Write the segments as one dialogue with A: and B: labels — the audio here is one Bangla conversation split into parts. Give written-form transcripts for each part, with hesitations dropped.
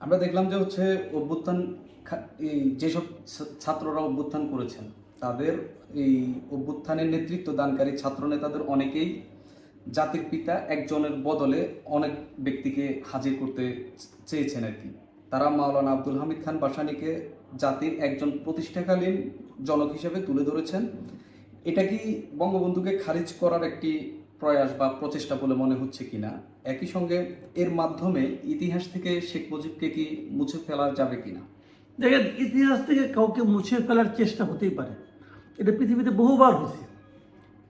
A: আমরা দেখলাম যে হচ্ছে অভ্যুত্থান এই যেসব ছাত্ররা অভ্যুত্থান করেছেন তাদের এই অভ্যুত্থানের নেতৃত্ব দানকারী ছাত্র নেতাদের অনেকেই জাতির পিতা একজনের বদলে অনেক ব্যক্তিকে হাজির করতে চেয়েছেন আর কি। তারা মাওলানা আব্দুল হামিদ খান ভাসানীকে জাতির একজন প্রতিষ্ঠাকালীন জনক হিসেবে তুলে ধরেছেন। এটা কি বঙ্গবন্ধুকে খারিজ করার একটি প্রয়াস বা প্রচেষ্টা বলে মনে হচ্ছে কিনা? একই সঙ্গে এর মাধ্যমে ইতিহাস থেকে শেখ মুজিবকে কি মুছে ফেলা যাবে কিনা?
B: দেখেন, ইতিহাস থেকে কাউকে মুছে ফেলার চেষ্টা হতেই পারে, এটা পৃথিবীতে বহুবার হয়েছে।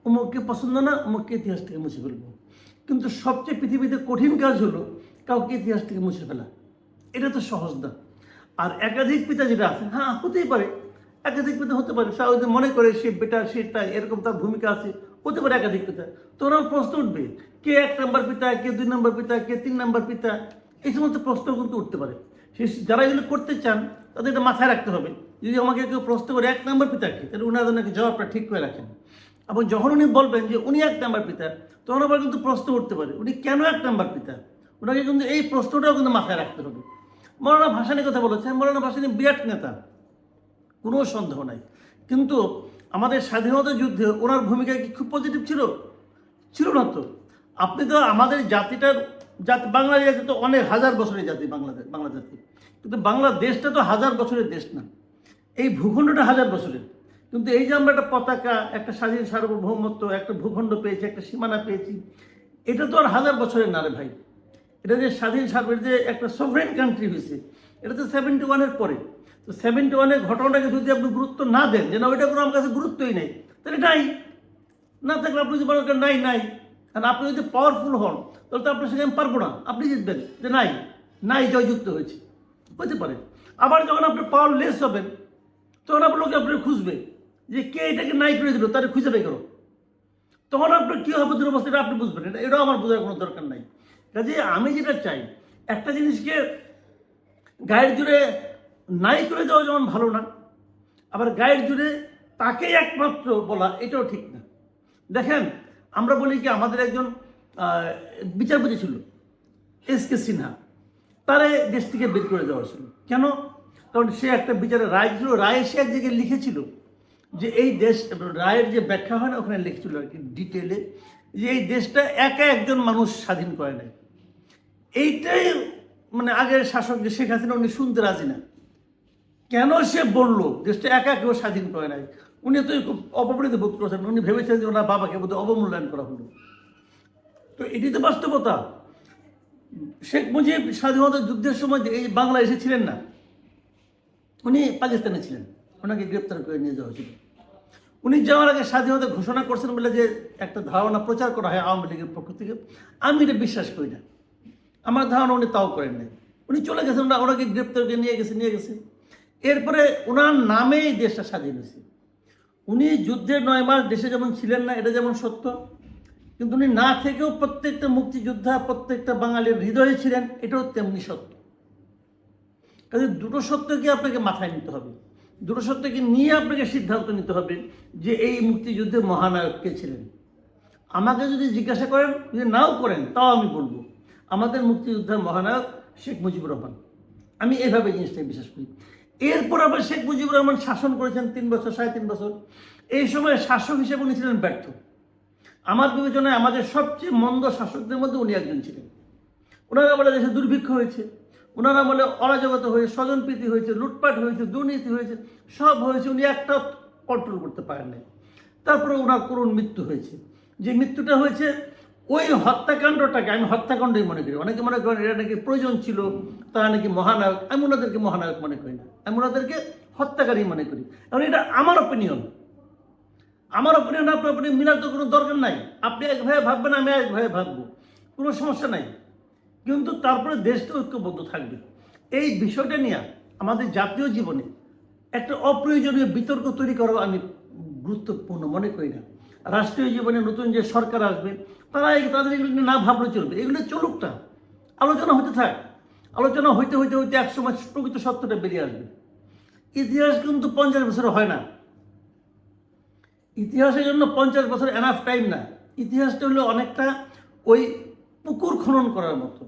B: অমুককে পছন্দ না, অমুককে ইতিহাস থেকে মুছে ফেলবো। কিন্তু সবচেয়ে পৃথিবীতে কঠিন কাজ হলো কাউকে ইতিহাস থেকে মুছে ফেলা। এটা তো সহজ না। আর একাধিক পিতা যেটা আছে, হ্যাঁ হতেই পারে, একাধিক পিতা হতে পারে। সে যদি মনে করে সে বেটা সেটা এরকম তার ভূমিকা আছে, হতে পারে একাধিক পিতা। তোরা প্রশ্ন উঠবে, কে 1 নম্বর পিতা, কে 2 নম্বর পিতা, কে 3 নম্বর পিতা, এই সমস্ত প্রশ্ন কিন্তু উঠতে পারে। সে যারা এগুলো করতে চান তাদের এটা মাথায় রাখতে হবে। যদি আমাকে কেউ প্রশ্ন করে 1 নম্বর পিতা কি, তাহলে ওনাদের নাকি জবাবটা ঠিক করে রাখেন। এবং যখন উনি বলবেন যে উনি 1 নম্বর পিতা, তখন আবার কিন্তু প্রশ্ন উঠতে পারে উনি কেন 1 নম্বর পিতা। ওনাকে কিন্তু এই প্রশ্নটাও কিন্তু মাথায় রাখতে হবে। মৌলানা ভাসানীর কথা বলেছেন, মৌলানা ভাসানী বিরাট নেতা, কোনো সন্দেহ নাই। কিন্তু আমাদের স্বাধীনতা যুদ্ধে ওনার ভূমিকা কি খুব পজিটিভ ছিল? ছিল না তো। আপনি তো আমাদের জাতিটার বাংলা জাতি তো অনেক হাজার বছরের জাতি, বাংলা জাতি। কিন্তু বাংলাদেশটা তো হাজার বছরের দেশ না, এই ভূখণ্ডটা হাজার বছরের। কিন্তু এই যে আমরা একটা পতাকা, একটা স্বাধীন সার্বভৌমত্ব, একটা ভূখণ্ড পেয়েছি, একটা সীমানা পেয়েছি, এটা তো আর হাজার বছরের না রে ভাই। এটা যে স্বাধীন যে একটা সভরেন কান্ট্রি হয়েছে, এটা তো 71-এর পরে। তো 71-এর ঘটনাটাকে যদি আপনি গুরুত্ব না দেন, যে না ওইটা কোনো আমার কাছে গুরুত্বই নেই, তাহলে নাই। না থাকলে আপনি যদি বলেন নাই নাই, কারণ আপনি যদি পাওয়ারফুল হন তাহলে তো আপনার সঙ্গে আমি পারবো না, আপনি জিতবেন যে নাই নাই জয়যুক্ত হয়েছে, হতে পারে। আবার যখন আপনি পাওয়ারলেস হবেন তখন আপনার লোকে আপনি খুঁজবে যে কে এটাকে নাই করে দিল, তারা খুঁজে বের করো। তখন আপনার কী হবে দুরবস্থাটা আপনি বুঝবেন। এটাও আমার বোঝার কোনো দরকার নাই। কাজে আমি যেটা চাই, একটা জিনিসকে গায়ের জুড়ে নাই করে দেওয়া যেমন ভালো না, আবার গায়ের জুড়ে তাকেই একমাত্র বলা এটাও ঠিক না। দেখেন, আমরা বলি কি আমাদের একজন বিচারপতি ছিল এস.কে. সিনহা, তারে দেশ থেকে বের করে দেওয়া ছিল। কেন? কারণ সে একটা বিচারের রায় ছিল, রায়ে সে এক জায়গায় লিখেছিল যে এই দেশ, রায়ের যে ব্যাখ্যা হয় না ওখানে লিখেছিল আর কি ডিটেলে, যে এই দেশটা একা একজন মানুষ স্বাধীন করে নেয়। এইটাই মানে আগের শাসক যে শেখ হাসিনা, উনি শুনতে রাজি না। কেন সে বললো দেশটা একা কেউ স্বাধীন করে নাই? উনি তো খুব অপমানিত বোধ করেছেন, উনি ভেবেছেন যে ওনার বাবাকে বোধহয় অবমূল্যায়ন করা হলো। তো এটি তো বাস্তবতা। শেখ মুজিব স্বাধীনতা যুদ্ধের সময় এই বাংলা এসেছিলেন না, উনি পাকিস্তানে ছিলেন, ওনাকে গ্রেপ্তার করে নিয়ে যাওয়া হয়েছিল। উনি যাওয়ার আগে স্বাধীনতা ঘোষণা করছেন বলে যে একটা ধারণা প্রচার করা হয় আওয়ামী লীগের পক্ষ থেকে, আমি এটা বিশ্বাস করি না। আমার ধারণা উনি তাও করেন নাই, উনি চলে গেছেন, ওনাকে গ্রেপ্তার করে নিয়ে গেছে। এরপরে ওনার নামেই দেশটা স্বাধীন হয়েছে। উনি যুদ্ধের 9 মাস দেশে যেমন ছিলেন না, এটা যেমন সত্য, কিন্তু উনি না থেকেও প্রত্যেকটা মুক্তিযোদ্ধা, প্রত্যেকটা বাঙালির হৃদয়ে ছিলেন, এটাও তেমনি সত্য। কাজে দুটো সত্যকে আপনাকে মাথায় নিতে হবে, দুটো সত্যকে নিয়ে আপনাকে সিদ্ধান্ত নিতে হবে যে এই মুক্তিযুদ্ধে মহানায়ক কে ছিলেন। আমাকে যদি জিজ্ঞাসা করেন, যদি নাও করেন, তাও আমি বলবো আমাদের মুক্তিযুদ্ধের মহানায়ক শেখ মুজিবুর রহমান। আমি এইভাবে জিনিসটাকে বিশ্বাস করি। এরপর আবার শেখ মুজিবুর রহমান শাসন করেছেন 3 বছর, 3.5 বছর। এই সময় শাসক হিসেবে উনি ছিলেন ব্যর্থ। আমার বিবেচনায় আমাদের সবচেয়ে মন্দ শাসকদের মধ্যে উনি একজন ছিলেন। ওনার আমলে দেশে দুর্ভিক্ষ হয়েছে, ওনার আমলে অরাজকতা হয়েছে, স্বজনপ্রীতি হয়েছে, লুটপাট হয়েছে, দুর্নীতি হয়েছে, সব হয়েছে, উনি একটা কন্ট্রোল করতে পারেন নাই। তারপরে ওনার করুণ মৃত্যু হয়েছে। যে মৃত্যুটা হয়েছে ওই হত্যাকাণ্ডটাকে আমি হত্যাকাণ্ডই মনে করি। অনেকে মনে করেন এটা নাকি প্রয়োজন ছিল, তারা নাকি মহানায়ক। আমি ওনাদেরকে মহানায়ক মনে করি না, আমি ওনাদেরকে হত্যাকারী মনে করি। কারণ এটা আমার অপিনিয়ন, আপনার অপিনিয়ন মিলার তো কোনো দরকার নাই। আপনি একভাবে ভাববেন, আমি একভাবে ভাববো, কোনো সমস্যা নাই। কিন্তু তারপরে দেশটা ঐক্যবদ্ধ থাকবে। এই বিষয়টা নিয়ে আমাদের জাতীয় জীবনে একটা অপ্রয়োজনীয় বিতর্ক তৈরি করা আমি গুরুত্বপূর্ণ মনে করি না। রাষ্ট্রীয় জীবনে নতুন যে সরকার আসবে, তাদের এগুলো নিয়ে না ভাবলে চলবে, এগুলো চলুক না, আলোচনা হতে থাক। আলোচনা হইতে হইতে হইতে একসময় প্রকৃত সত্যটা বেরিয়ে আসবে। ইতিহাস কিন্তু 50 বছর হয় না, ইতিহাসের জন্য 50 বছর এনাফ টাইম না। ইতিহাসটা হলো অনেকটা ওই পুকুর খনন করার মতো।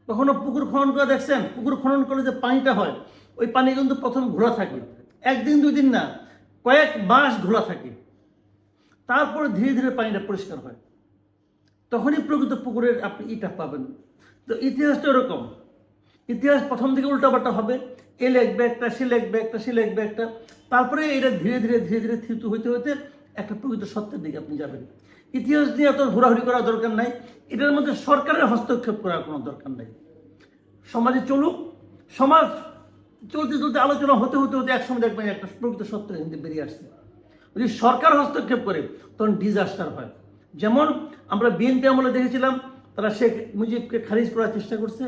B: কখনো পুকুর খনন করে দেখছেন? পুকুর খনন করে যে পানিটা হয়, ওই পানি কিন্তু প্রথম ঘোলা থাকে, একদিন দুই দিন না, কয়েক মাস ঘোলা থাকে, তারপরে ধীরে ধীরে পানিটা পরিষ্কার হয়, তখনই প্রকৃত পুকুরের আপনি ইটা পাবেন। তো ইতিহাসটা এরকম, ইতিহাস প্রথম দিকে উল্টাপাল্টা হবে, এ লিখবে একটা, সে লিখবে একটা, সে লিখবে একটা, তারপরে এটা ধীরে ধীরে ধীরে ধীরে থিতু হইতে হইতে একটা প্রকৃত সত্যের দিকে আপনি যাবেন। ইতিহাস নিয়ে এত ঘোরাঘুরি করার দরকার নাই, এটার মধ্যে সরকারের হস্তক্ষেপ করার কোনো দরকার নাই। সমাজে চলুক, সমাজ চলতে চলতে আলোচনা হতে হতে হতে একসময় দেখবেন একটা প্রকৃত সত্য হিন্দি বেরিয়ে আসছে। যদি সরকার হস্তক্ষেপ করে তখন ডিজাস্টার হয়। যেমন আমরা বিএনপি আমলে দেখেছিলাম তারা শেখ মুজিবকে খারিজ করার চেষ্টা করছে,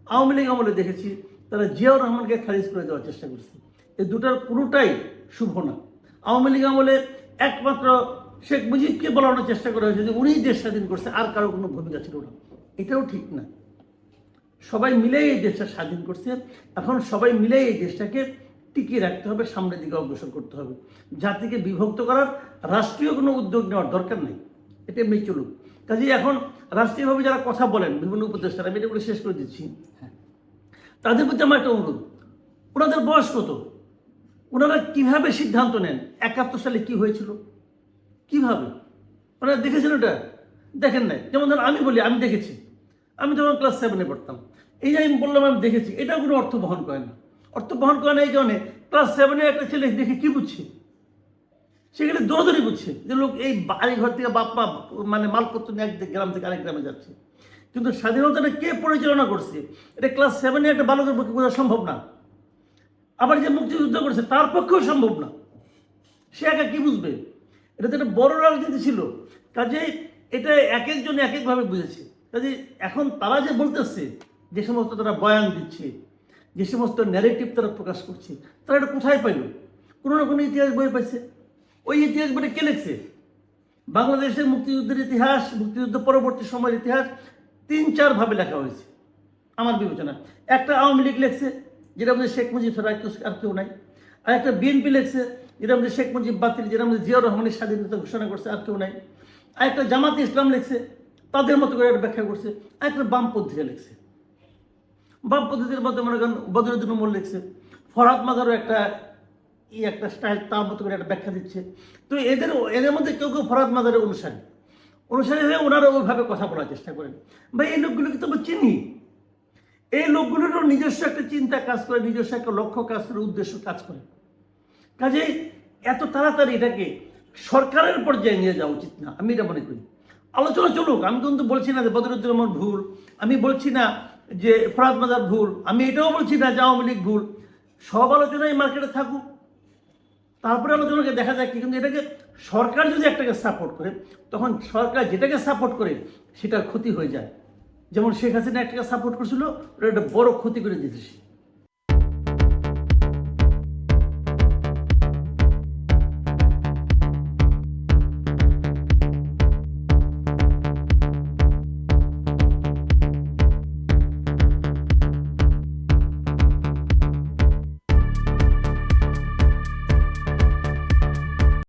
B: আওয়ামী লীগ আমলে দেখেছি তারা জিয়াউর রহমানকে খারিজ করে দেওয়ার চেষ্টা করছে। এই দুটার কোনোটাই শুভ না। আওয়ামী লীগ আমলে একমাত্র শেখ মুজিবকে বলানোর চেষ্টা করা হয়েছে যে উনিই দেশ স্বাধীন করছে, আর কারো কোনো ভূমিকা ছিল না। এটাও ঠিক না। সবাই মিলেই এই দেশটা স্বাধীন করছে, এখন সবাই মিলেই এই দেশটাকে টিকিয়ে রাখতে হবে, সামনের দিকে অগ্রসর করতে হবে। জাতিকে বিভক্ত করার রাষ্ট্রীয় কোনো উদ্যোগ নেওয়ার দরকার নেই, এটা এমনি চলুক। কাজেই এখন রাষ্ট্রীয়ভাবে যারা কথা বলেন বিভিন্ন উপদেষ্টারা, আমি এটা বলে শেষ করে দিচ্ছি, তাদের প্রতি আমার একটা অনুরোধ, ওনাদের বয়স কত? ওনারা কিভাবে সিদ্ধান্ত নেন? 71 সালে কি হয়েছিল, কিভাবে ওনারা দেখেছেন? ওটা দেখেন নাই। যেমন ধরুন আমি বলি, আমি দেখেছি, আমি যখন ক্লাস 7-এ পড়তাম, এই যে আমি বললাম আমি দেখেছি, এটা কোনো অর্থ বহন করে না। অর্থ বহন করে না এই কারণে, ক্লাস 7-এ একটা ছেলে দেখে কি বুঝছে? সেখানে দৌড়াদৌড়ি বুঝছে যে লোক এই বাড়ি ঘর থেকে বাপ মা মানে মালপত্র নিয়ে এক গ্রাম থেকে আরেক গ্রামে যাচ্ছে। কিন্তু স্বাধীনতাটা কে পরিচালনা করছে এটা ক্লাস 7-এ একটা বালকের পক্ষে বোঝা সম্ভব না। আবার যে মুক্তিযুদ্ধ করছে তার পক্ষেও সম্ভব না। সে একা কি বুঝবে? এটা তো একটা বড় রাজনীতি ছিল। কাজেই এটা এক একজন এক একভাবে বুঝেছে। কাজে এখন তারা যে বলতেছে, যে সমস্ত তারা বয়ান দিচ্ছে, যে সমস্ত ন্যারেটিভ তারা প্রকাশ করছে, তারা এটা কোথায় পাইল? কোনো না কোনো ইতিহাস বই পাইছে। ওই ইতিহাস বইটা কে লিখছে? বাংলাদেশের মুক্তিযুদ্ধের ইতিহাস, মুক্তিযুদ্ধ পরবর্তী সময়ের ইতিহাস 3-4 ভাবে লেখা হয়েছে আমার বিবেচনা। একটা আওয়ামী লীগ লেখছে, যেটা মধ্যে শেখ মুজিব ছাড়া আর কেউ নাই। আর একটা বিএনপি লেখছে, যেটা মধ্যে শেখ মুজিব বাতিল, যেটা মধ্যে জিয়াউর রহমানের স্বাধীনতা ঘোষণা করছে, আর কেউ নাই। আর একটা জামাতে ইসলাম লেখছে, তাদের মতো করে একটা ব্যাখ্যা করছে। আর একটা বামপন্থীরা লেখছে, বামপন্থীদের মধ্যে মনে করেন বদরুদ্দিন উমর লেখছে, ফরহাদ মাজারও একটা স্টাইল তার মতো করে একটা ব্যাখ্যা দিচ্ছে। তো এদের মধ্যে কেউ কেউ ফরহাদ মাজারের অনুসারী হয়ে ওনারা ওইভাবে কথা বলার চেষ্টা করেন। ভাই এই লোকগুলোকে তো আমরা চিনি, এই লোকগুলোরও নিজস্ব একটা চিন্তা কাজ করে, নিজস্ব একটা লক্ষ্য কাজ করে, উদ্দেশ্য কাজ করে। কাজেই এত তাড়াতাড়ি এটাকে সরকারের পর্যায়ে নিয়ে যাওয়া উচিত না, আমি এটা মনে করি। আলোচনা চলুক, আমি কিন্তু বলছি না যে বদরুদ্দিন রহমান ভুল, আমি বলছি না যে ফরহাদ মাজার ভুল, আমি এটাও বলছি না যে আওয়ামী লীগ ভুল। সব আলোচনাই মার্কেটে থাকুক, তারপরে আলোচনাকে দেখা যায় কি। কিন্তু এটাকে সরকার যদি একটাকে সাপোর্ট করে, তখন সরকার যেটাকে সাপোর্ট করে সেটার ক্ষতি হয়ে যায়। যেমন শেখ হাসিনা একটাকে সাপোর্ট করছিল, ওটা একটা বড় ক্ষতি করে দিতেছে।